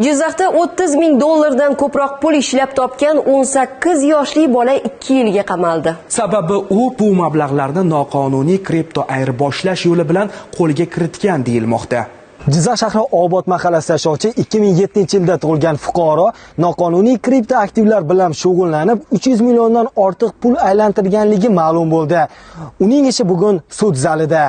Jizzaxda 30 ming dollardan ko'proq pul ishlab topgan 18 yoshli bola 2 yilga qamaldi. Sababi u bu mablag'larni noqonuniy kripto ayirboshlash yo'li bilan qo'lga kiritgan deyilmoqda. Jizzax shahri Obod mahallasida yashovchi 2007-yilda tug'ilgan fuqaro noqonuniy kripto aktivlar bilan shug'ullanib 300 milliondan ortiq pul aylantirganligi ma'lum bo'ldi. Uning ishi bugun sud zalida.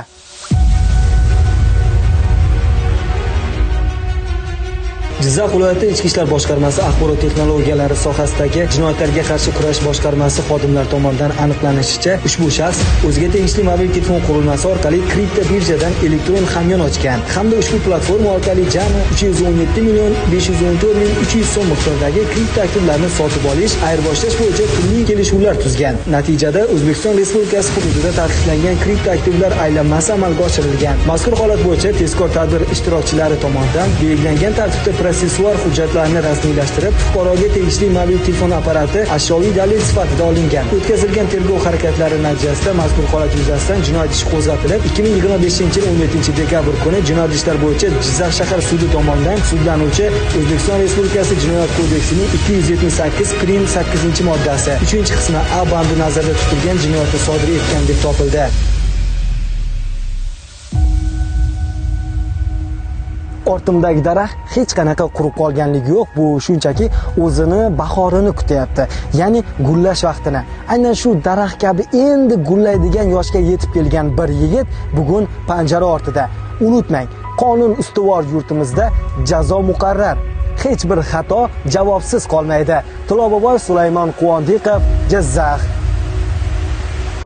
Jizzax viloyati Ichki ishlar boshqarmasi axborot texnologiyalari sohasidagi jinoyatlarga qarshi kurash boshqarmasi xodimlari tomonidan aniqlanishicha, ushbu shaxs o'ziga tegishli mobil telefon qurilmasi orqali kripto birjadan elektron hamyon ochgan hamda ushbu platforma orqali jami 317 million 514 ming 300 so'm miqdoridagi kripto aktivlarni sotib olish, ayirboshlash bo'yicha turli kelishuvlar tuzgan. Natijada O'zbekiston Respublikasi hududida taqiqlangan kripto aktivlar aylanmasi amalga oshirilgan. Mazkur holat bo'yicha tezkor tadbir ishtirokchilari tomonidan belgilangan tartibda protsessual hujjatlarni rasmiylashtirib, fuqaroga tegishli mobil telefon apparati ashyoviy dalil sifatida olingan. O'tkazilgan tergov harakatlari natijasida mazkur holat yuzasidan jinoyat ishi qo'zg'atilib, 2025-yil 17-dekabr kuni jinoyat ishlar bo'yicha Jizzax shahar sudi tomonidan sudlanuvchi O'zbekiston Respublikasi Jinoyat kodeksining 278 prim 8-moddasi 3-qismi A bandi nazarda tutilgan jinoyatni sodir etgan deb topildi. Ortimdagi daraxt hech qanaqa qurib qolganligi yo'q. Bu shunchaki o'zini bahorini kutyapti, ya'ni gullash vaqtini. Aynan shu daraxt kabi endi gullaydigan yoshga yetib kelgan bir yigit bugun panjara ortida. Unutmang, qonun ustuvor yurtimizda jazo muqarrar. Hech bir xato javobsiz qolmaydi. Tiloboboy Sulaymon Quvondiqov, Jizzax.